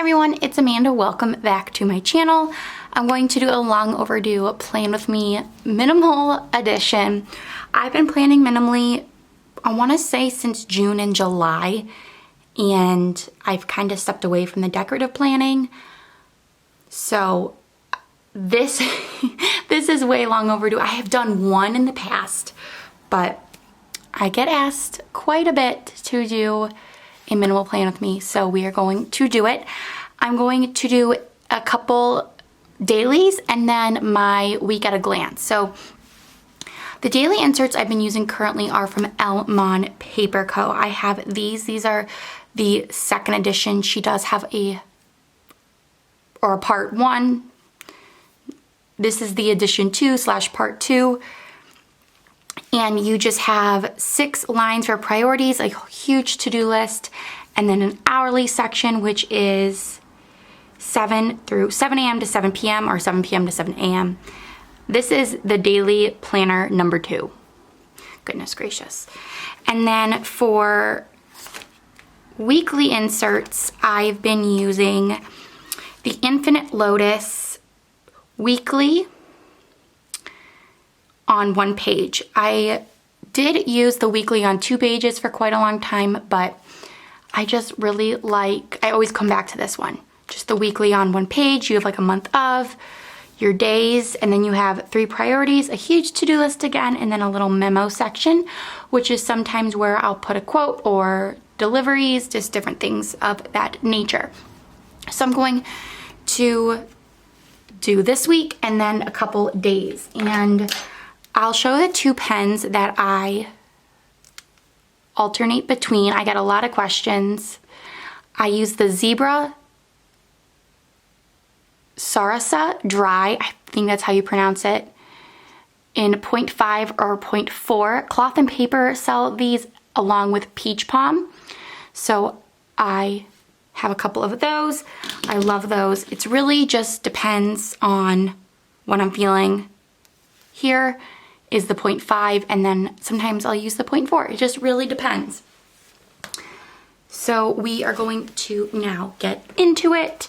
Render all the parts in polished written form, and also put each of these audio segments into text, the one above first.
everyone, it's Amanda. Welcome back to my channel. I'm going to do a long overdue Plan With Me minimal edition. I've been planning minimally, I want to say since June and July, and I've kind of stepped away from the decorative planning. So this, this is way long overdue. I have done one in the past, but I get asked quite a bit to do a minimal plan with me, so we are going to do it. I'm going to do a couple dailies and then my week at a glance. So the daily inserts I've been using currently are from Elmon Paper Co. I have these are the second edition. She does have a part 1. This is the edition 2 / part 2. And you just have 6 lines for priorities, a huge to-do list, and then an hourly section, which is 7 a.m. to 7 p.m. or 7 p.m. to 7 a.m. This is the daily planner number 2. Goodness gracious. And then for weekly inserts, I've been using the Infinite Lotus weekly on 1 page. I did use the weekly on 2 pages for quite a long time, but I just really like, I always come back to this one. Just the weekly on 1 page. You have like a month of your days, and then you have 3 priorities, a huge to-do list again, and then a little memo section, which is sometimes where I'll put a quote or deliveries, just different things of that nature. So I'm going to do this week and then a couple days, and I'll show the 2 pens that I alternate between. I get a lot of questions. I use the Zebra Sarasa Dry, I think that's how you pronounce it, in 0.5 or 0.4. Cloth and Paper sell these along with Peach Palm. So I have a couple of those. I love those. It's really just depends on what I'm feeling. Here is the 0.5, and then sometimes I'll use the 0.4. It just really depends. So we are going to now get into it.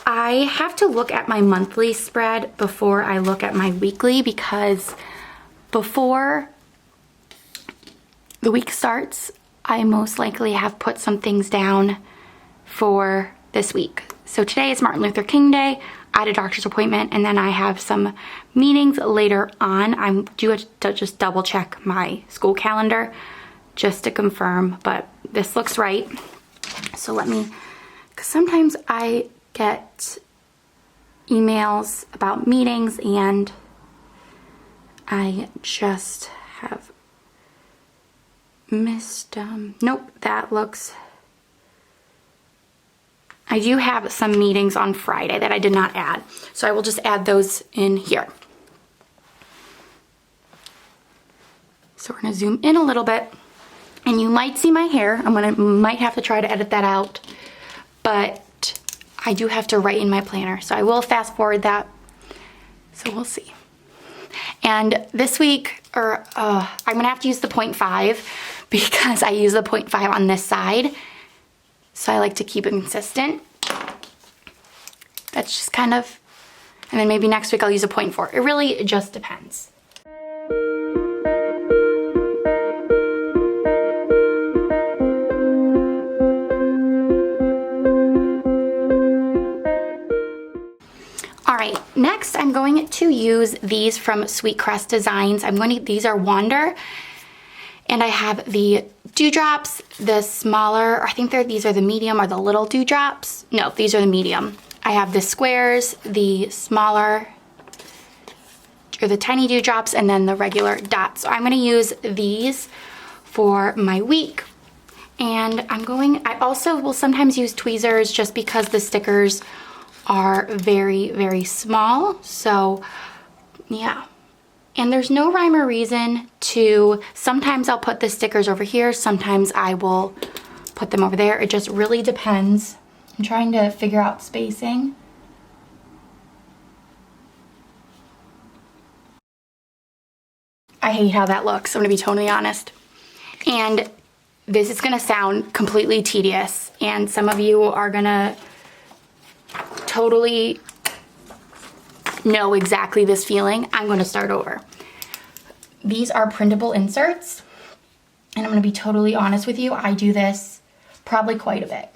I have to look at my monthly spread before I look at my weekly, because before the week starts, I most likely have put some things down for this week. So today is Martin Luther King Day. I had a doctor's appointment, and then I have some meetings later on. I'm due to just double check my school calendar just to confirm, but this looks right. So let me, because sometimes I get emails about meetings and I just have missed, nope, that looks, I do have some meetings on Friday that I did not add, so I will just add those in here. So we're gonna zoom in a little bit, and you might see my hair. Might have to try to edit that out, but I do have to write in my planner, so I will fast forward that. So we'll see. And this week, I'm gonna have to use the 0.5 because I use the 0.5 on this side. So I like to keep it consistent. That's just kind of, and then maybe next week I'll use a 0.4. It really just depends. All right, next I'm going to use these from Sweet Crest Designs. These are Wander. And I have the dewdrops, the smaller, I think these are the medium or the little dewdrops. No, these are the medium. I have the squares, the smaller, or the tiny dewdrops, and then the regular dots. So I'm gonna use these for my week. And I also will sometimes use tweezers just because the stickers are very, very small. So yeah. And there's no rhyme or reason to, sometimes I'll put the stickers over here, sometimes I will put them over there. It just really depends. I'm trying to figure out spacing. I hate how that looks, I'm gonna be totally honest. And this is gonna sound completely tedious, and some of you are gonna totally know exactly this feeling, I'm gonna start over. These are printable inserts, and I'm gonna be totally honest with you, I do this probably quite a bit.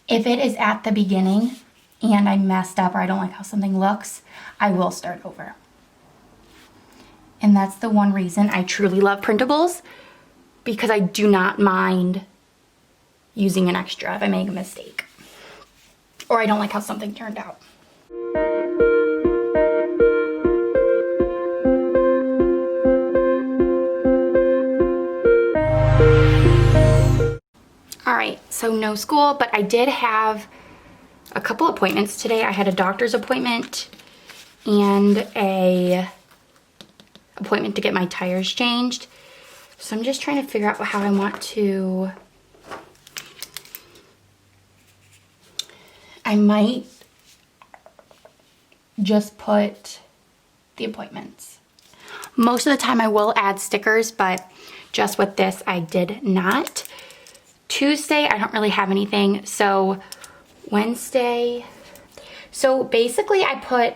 If it is at the beginning and I messed up or I don't like how something looks, I will start over. And that's the one reason I truly love printables, because I do not mind using an extra if I make a mistake or I don't like how something turned out. All right, so no school, but I did have a couple appointments today. I had a doctor's appointment and a appointment to get my tires changed. So I'm just trying to figure out how I want to. I might just put the appointments. Most of the time I will add stickers, but just with this I did not. Tuesday I don't really have anything, so Wednesday. So basically I put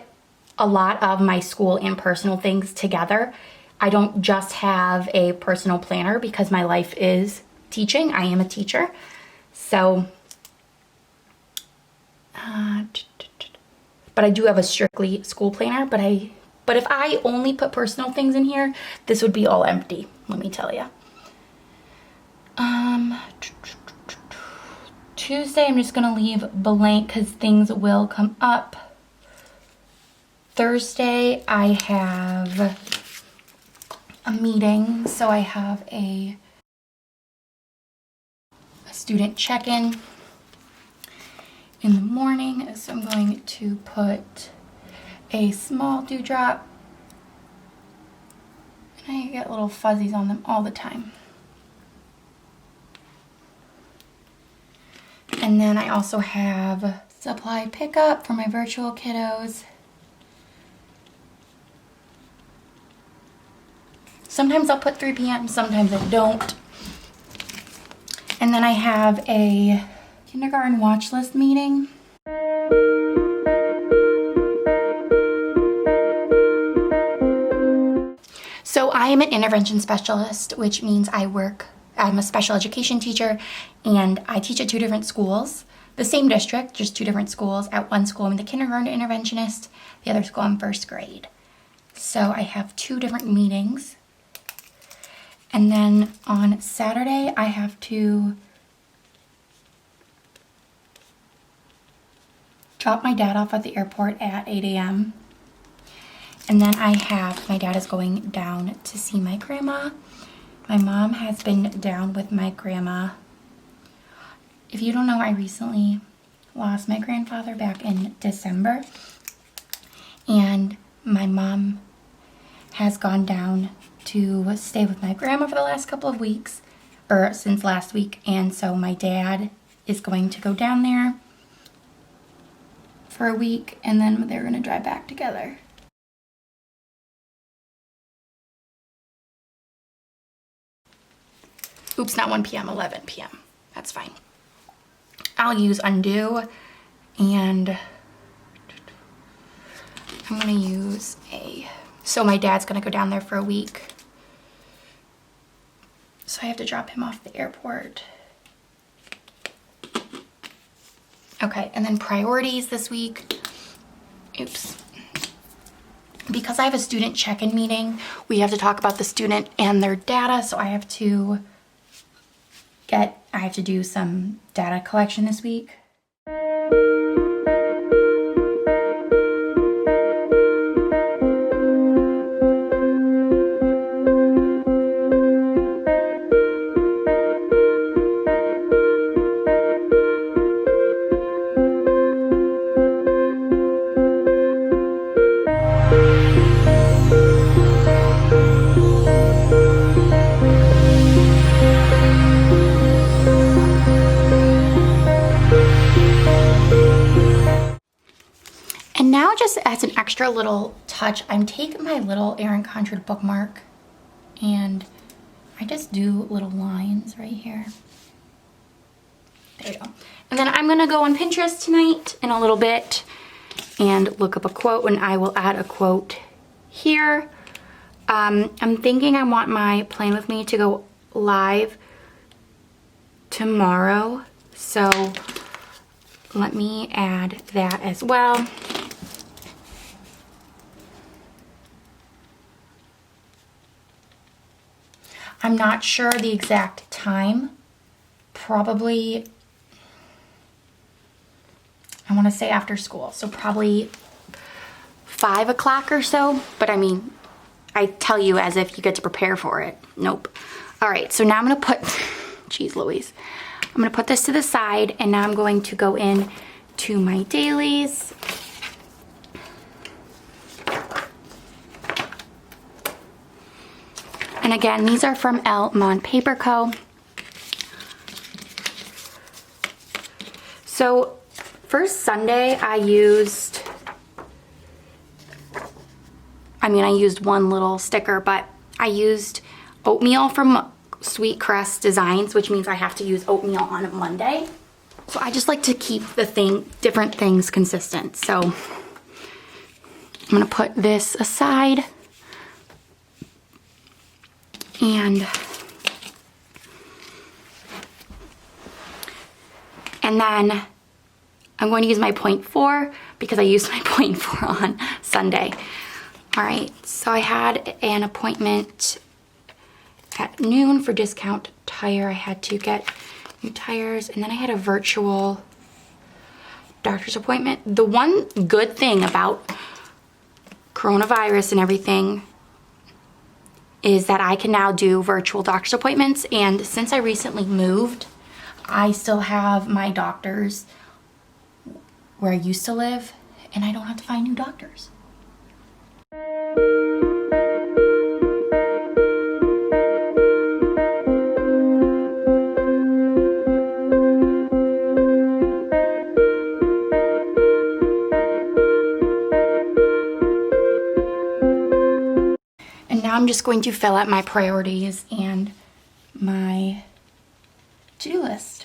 a lot of my school and personal things together. I don't just have a personal planner because my life is teaching. I am a teacher. So, but I do have a strictly school planner, but if I only put personal things in here, this would be all empty, let me tell you. Tuesday I'm just gonna leave blank because things will come up. Thursday I have a meeting, so I have a student check-in in the morning, so I'm going to put a small dewdrop, and I get little fuzzies on them all the time. And then I also have supply pickup for my virtual kiddos. Sometimes I'll put 3 p.m., sometimes I don't. And then I have a kindergarten watch list meeting. So I am an intervention specialist, which means I'm a special education teacher, and I teach at 2 different schools. The same district, just 2 different schools. At one school I'm the kindergarten interventionist, the other school I'm first grade. So I have 2 different meetings. And then on Saturday, I have to drop my dad off at the airport at 8 a.m. And then my dad is going down to see my grandma. My mom has been down with my grandma. If you don't know, I recently lost my grandfather back in December. And my mom has gone down to stay with my grandma for the last couple of weeks, or since last week, and so my dad is going to go down there for a week, and then they're going to drive back together. Oops, not 1 p.m., 11 p.m. That's fine. I'll use undo, and I'm going to use so my dad's going to go down there for a week. So I have to drop him off at the airport. Okay, and then priorities this week. Oops. Because I have a student check-in meeting, we have to talk about the student and their data, so I have to do some data collection this week. And now, just as an extra little touch, I'm taking my little Erin Condren bookmark and I just do little lines right here. There you go. And then I'm gonna go on Pinterest tonight in a little bit and look up a quote, and I will add a quote here. I'm thinking I want my Plan With Me to go live tomorrow, so let me add that as well. I'm not sure the exact time. Probably, I want to say after school, so probably 5 o'clock or so. But I mean, I tell you as if you get to prepare for it. Nope. All right, so now I'm gonna put, geez Louise. I'm gonna put this to the side, and now I'm going to go in to my dailies. And again, these are from El Mon Paper Co. So first Sunday I used one little sticker, but I used oatmeal from Sweet Crest Designs, which means I have to use oatmeal on a Monday. So I just like to keep the different things consistent. So I'm gonna put this aside. And then I'm going to use my 0.4 because I used my 0.4 on Sunday. All right, so I had an appointment at noon for Discount Tire. I had to get new tires, and then I had a virtual doctor's appointment. The one good thing about coronavirus and everything is that I can now do virtual doctor's appointments, and since I recently moved, I still have my doctors where I used to live, and I don't have to find new doctors. And now I'm just going to fill out my priorities and my to-do list.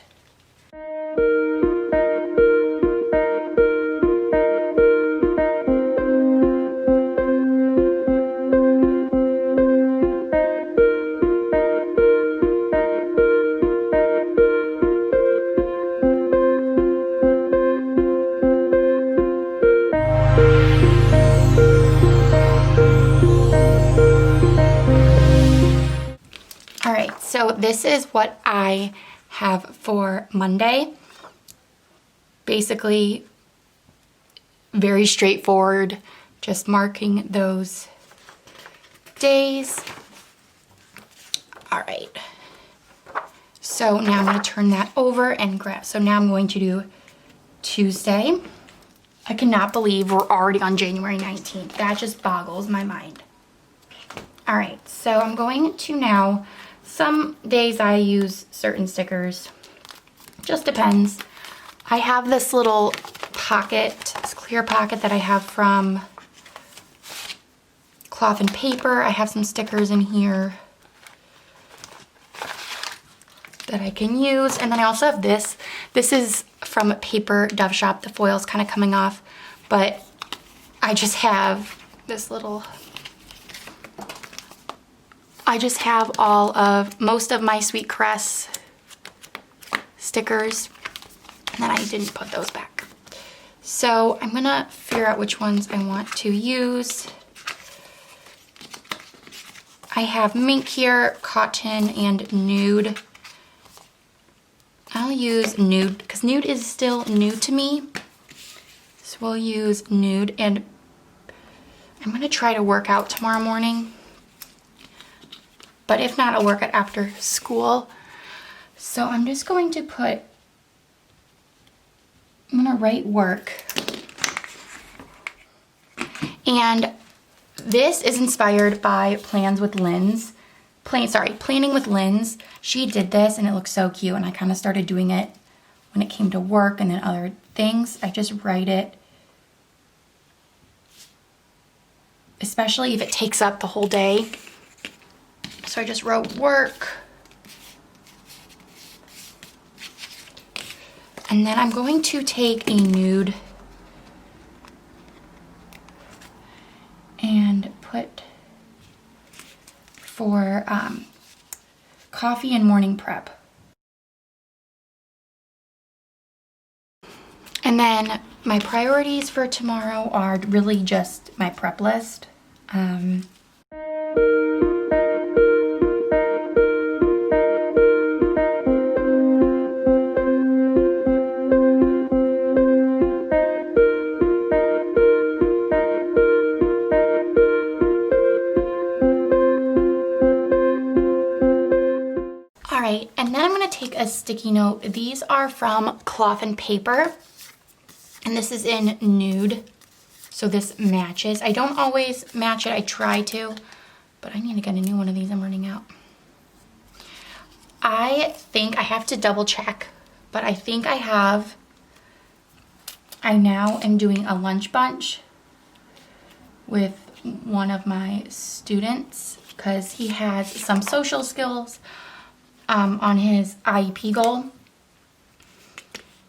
So this is what I have for Monday. Basically, very straightforward, just marking those days. All right. So now I'm going to turn that over and grab. So now I'm going to do Tuesday. I cannot believe we're already on January 19th. That just boggles my mind. All right, so I'm going to now, some days I use certain stickers, just depends. I have this little pocket, this clear pocket that I have from Cloth and Paper. I have some stickers in here that I can use. And then I also have this. This is from Paper Dove Shop. The foil's kind of coming off, but I just have this little, I just have most of my Sweet Crest stickers, and then I didn't put those back. So I'm gonna figure out which ones I want to use. I have mink here, cotton, and nude. I'll use nude because nude is still new to me. So we'll use nude, and I'm gonna try to work out tomorrow morning. But if not, I'll work out after school. So I'm just going to I'm gonna write work. And this is inspired by Planning with Lynn's. She did this and it looks so cute, and I kind of started doing it when it came to work and then other things. I just write it, especially if it takes up the whole day. So I just wrote work. And then I'm going to take a nude and put for coffee and morning prep. And then my priorities for tomorrow are really just my prep list. All right, and then I'm gonna take a sticky note. These are from Cloth and Paper, and this is in nude, so this matches. I don't always match it, I try to, but I need to get a new one of these, I'm running out. I think, I have to double check, but I think I now am doing a lunch bunch with one of my students because he has some social skills on his IEP goal.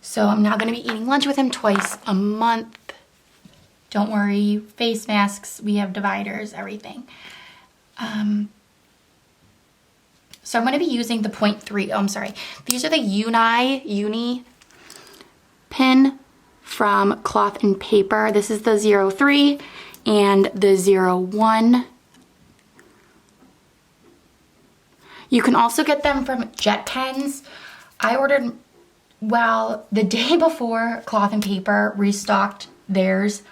So I'm now going to be eating lunch with him twice a month. Don't worry, face masks, we have dividers, everything. So I'm going to be using the 0.3, oh I'm sorry. These are the Uni pin from Cloth and Paper. This is the 03 and the 01. You can also get them from Jet Pens. I ordered, well, the day before Cloth and Paper restocked theirs,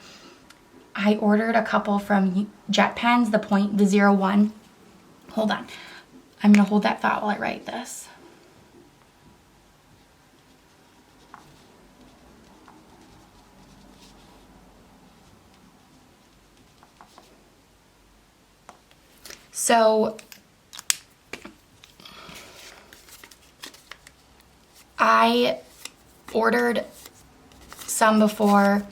I ordered a couple from Jet Pens, the 01. Hold on. I'm gonna hold that thought while I write this. So I ordered some before,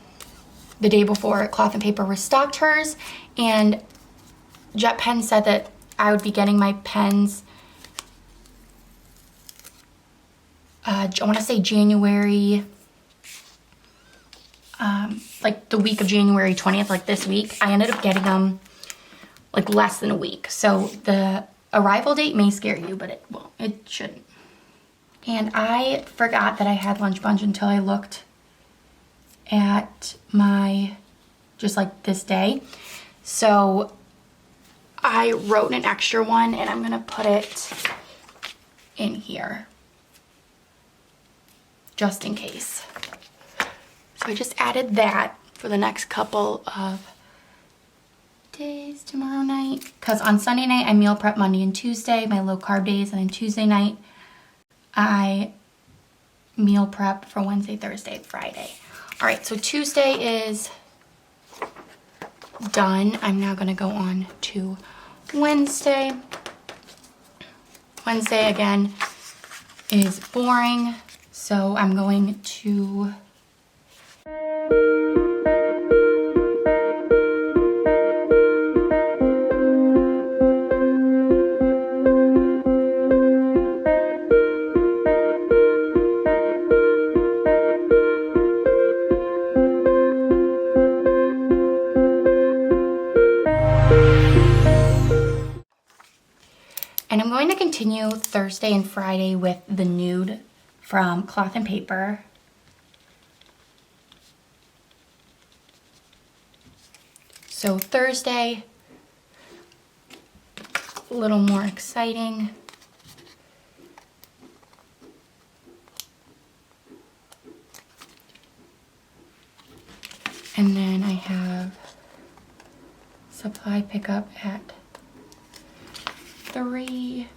the day before Cloth and Paper restocked hers, and Jet Pen said that I would be getting my pens, I want to say January, like the week of January 20th, like this week. I ended up getting them like less than a week. So the arrival date may scare you, but it shouldn't. And I forgot that I had lunch bunch until I looked at my, just like this day. So I wrote an extra one and I'm gonna put it in here just in case. So I just added that for the next couple of days tomorrow night, because on Sunday night I meal prep Monday and Tuesday, my low carb days, and then Tuesday night I meal prep for Wednesday, Thursday, Friday. All right, so Tuesday is done. I'm now gonna go on to Wednesday. Wednesday again is boring, so I'm going to continue Thursday and Friday with the nude from Cloth and Paper. So Thursday, a little more exciting. And then I have supply pickup at 3.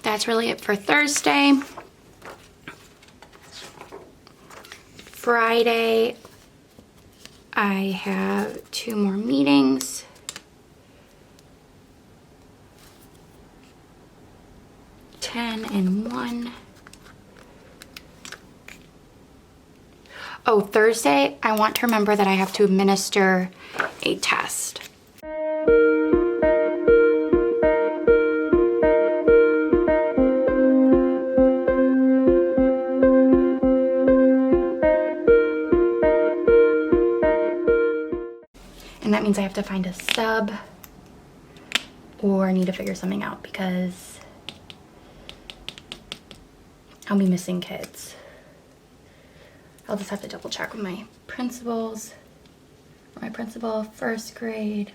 that's really it for Thursday. Friday, I have 2 more meetings. Ten and 1. Oh, Thursday, I want to remember that I have to administer a test. And that means I have to find a sub or I need to figure something out because I'll be missing kids. I'll just have to double check with my principals. My principal, 1st grade.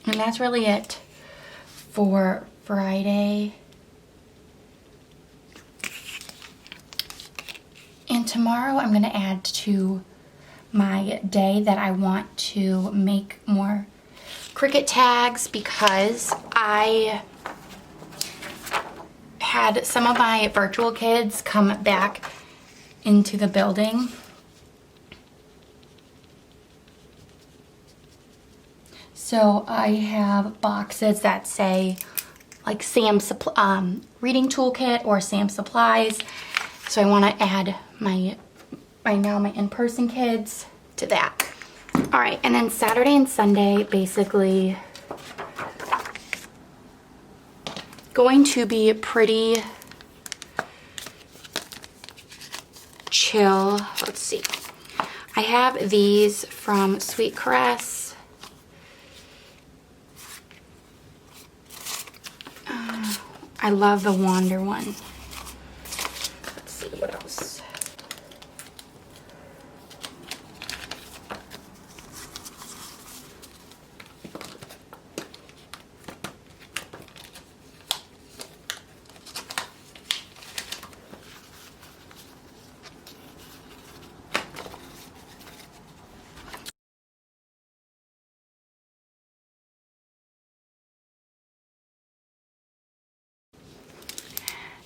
And that's really it for Friday. And tomorrow I'm gonna add to my day that I want to make more Cricut tags because I had some of my virtual kids come back into the building. So I have boxes that say like Sam's reading toolkit or Sam's supplies. So I want to add my in-person kids to that. All right, and then Saturday and Sunday, basically going to be pretty chill. Let's see. I have these from Sweet Caress. I love the Wander one. Let's see what else.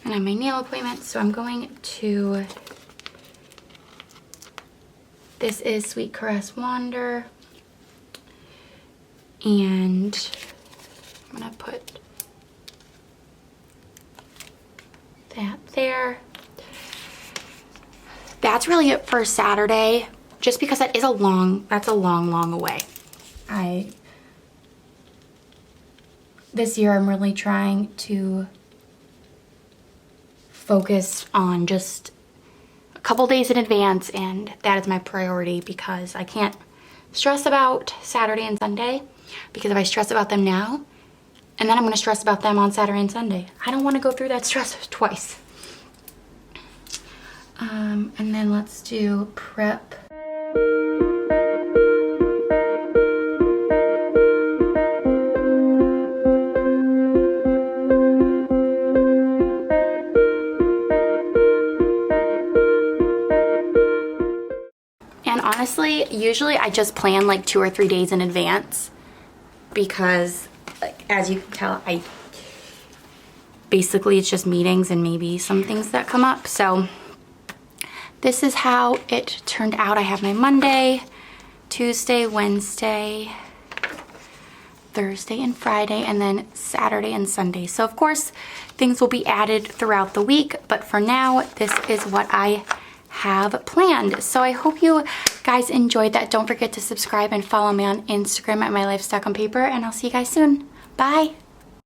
And I have my nail appointment, so I'm going to, this is Sweet Caress Wander, and I'm gonna put that there. That's really it for Saturday, just because that's a long away. This year I'm really trying to focus on just a couple days in advance, and that is my priority because I can't stress about Saturday and Sunday, because if I stress about them now and then I'm going to stress about them on Saturday and Sunday, I don't want to go through that stress twice. And then let's do prep. And honestly, usually I just plan like 2 or 3 days in advance because, like, as you can tell, basically it's just meetings and maybe some things that come up. So this is how it turned out. I have my Monday, Tuesday, Wednesday, Thursday and Friday, and then Saturday and Sunday. So of course things will be added throughout the week, but for now this is what I have planned. So I hope you guys enjoyed that. Don't forget to subscribe and follow me on Instagram at My Life Stuck on Paper, and I'll see you guys soon. Bye.